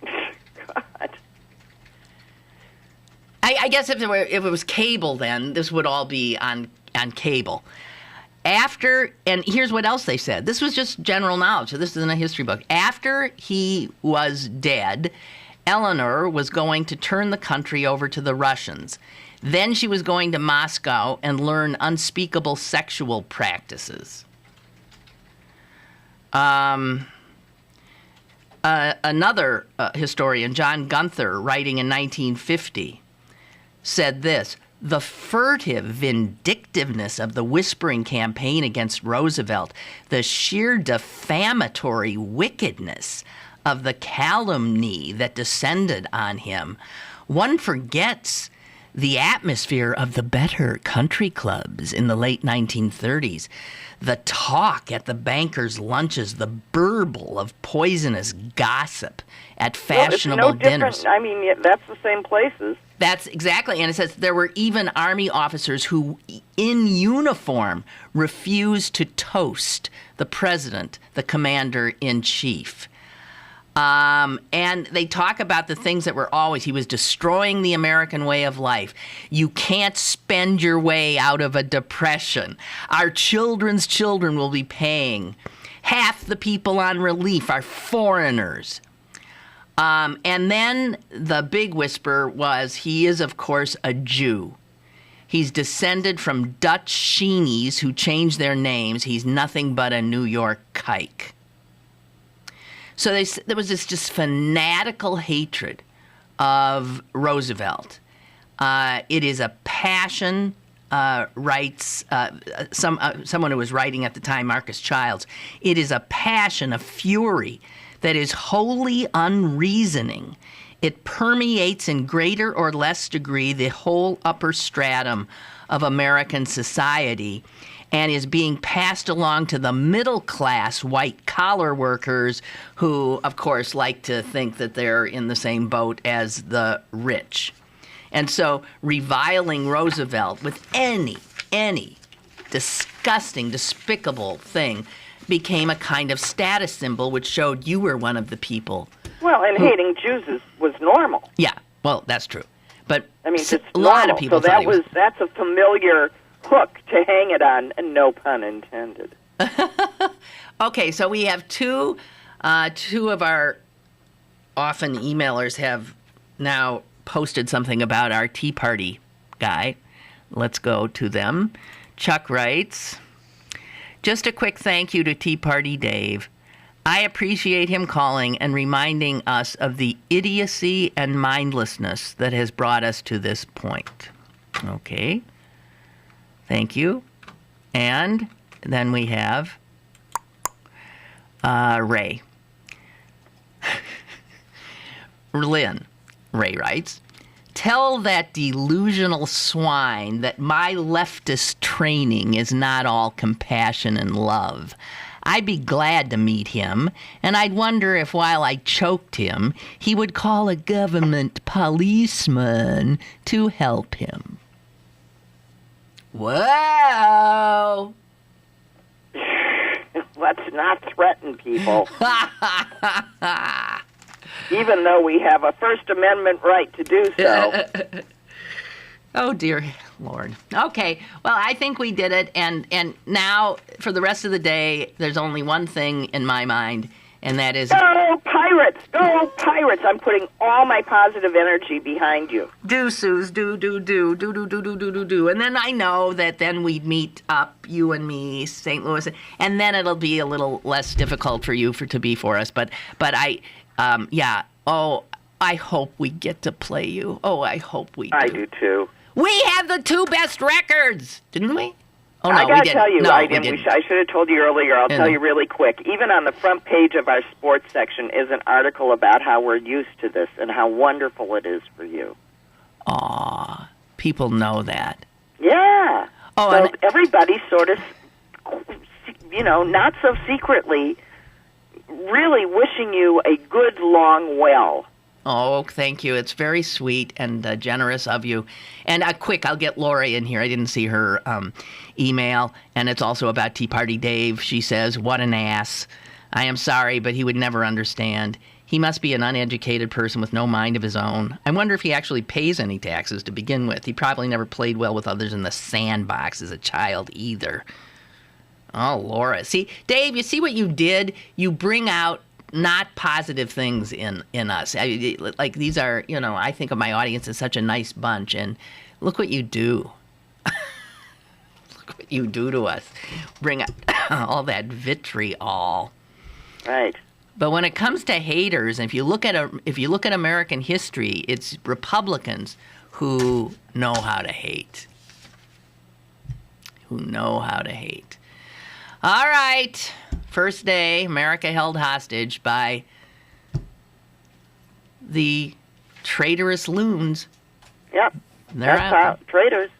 God. I guess if it was cable then, this would all be on cable. And here's what else they said. This was just general knowledge, so this isn't a history book. After he was dead, Eleanor was going to turn the country over to the Russians. Then she was going to Moscow and learn unspeakable sexual practices. Another historian, John Gunther, writing in 1950, said this: the furtive vindictiveness of the whispering campaign against Roosevelt, the sheer defamatory wickedness of the calumny that descended on him. One forgets the atmosphere of the better country clubs in the late 1930s, the talk at the bankers' lunches, the burble of poisonous gossip at fashionable dinners. I mean, that's the same places. That's exactly. And it says there were even Army officers who, in uniform, refused to toast the president, the commander-in-chief. And they talk about the things that were he was destroying the American way of life. You can't spend your way out of a depression. Our children's children will be paying. Half the people on relief are foreigners. And then the big whisper was, he is, of course, a Jew. He's descended from Dutch Sheenies who changed their names. He's nothing but a New York kike. So there was this just fanatical hatred of Roosevelt. It is a passion, writes someone who was writing at the time, Marcus Childs. It is a passion, a fury that is wholly unreasoning. It permeates in greater or less degree the whole upper stratum of American society and is being passed along to the middle-class white-collar workers who, of course, like to think that they're in the same boat as the rich. And so reviling Roosevelt with any disgusting, despicable thing became a kind of status symbol which showed you were one of the people. Well, and hating Jews was normal. Yeah, well, that's true. But I mean, it's a lot of people thought that's a familiar hook to hang it on, and no pun intended. Okay, so we have two of our often emailers have now posted something about our Tea Party guy. Let's go to them. Chuck writes, just a quick thank you to Tea Party Dave. I appreciate him calling and reminding us of the idiocy and mindlessness that has brought us to this point. Okay. Thank you. And then we have Ray. Lynn. Ray writes, tell that delusional swine that my leftist training is not all compassion and love. I'd be glad to meet him, and I'd wonder if while I choked him, he would call a government policeman to help him. Whoa! Let's not threaten people. Even though we have a First Amendment right to do so. Oh, dear Lord. Okay, well, I think we did it, and now, for the rest of the day, there's only one thing in my mind, and that is... Go Pirates! Go Pirates! I'm putting all my positive energy behind you. Do, Suze, do. And then I know that then we'd meet up, you and me, St. Louis, and then it'll be a little less difficult for you to be for us, but I... I hope we get to play you. Oh, I hope we do. I do, too. We had the two best records, didn't we? Oh, no, I got we to didn't. tell you, no, I didn't. I should have told you earlier. I'll tell you really quick. Even on the front page of our sports section is an article about how we're used to this and how wonderful it is for you. Aw, people know that. Yeah. Oh, so everybody sort of, not so secretly, really wishing you a good long well. Oh, thank you. It's very sweet and generous of you. And quick, I'll get Lori in here. I didn't see her email. And it's also about Tea Party Dave. She says, what an ass. I am sorry, but he would never understand. He must be an uneducated person with no mind of his own. I wonder if he actually pays any taxes to begin with. He probably never played well with others in the sandbox as a child either. Oh, Laura. See, Dave, you see what you did? You bring out not positive things in us. Like these are, I think of my audience as such a nice bunch, and look what you do. Look what you do to us. Bring out all that vitriol. Right. But when it comes to haters, and if you look at American history, it's Republicans who know how to hate. Who know how to hate. All right. First day, America held hostage by the traitorous loons. Yep. Traitors.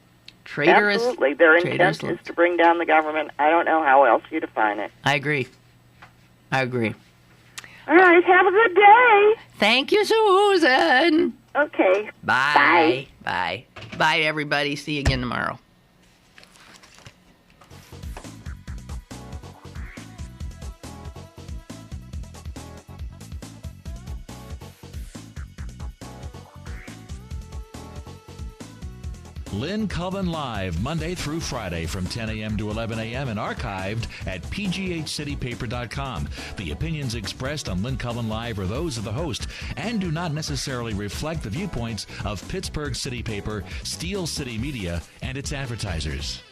Traitorous. Absolutely. Their intent is to bring down the government. I don't know how else you define it. I agree. All right. Have a good day. Thank you, Susan. Okay. Bye. Bye. Bye, everybody. See you again tomorrow. Lynn Cullen Live, Monday through Friday from 10 a.m. to 11 a.m. and archived at pghcitypaper.com. The opinions expressed on Lynn Cullen Live are those of the host and do not necessarily reflect the viewpoints of Pittsburgh City Paper, Steel City Media, and its advertisers.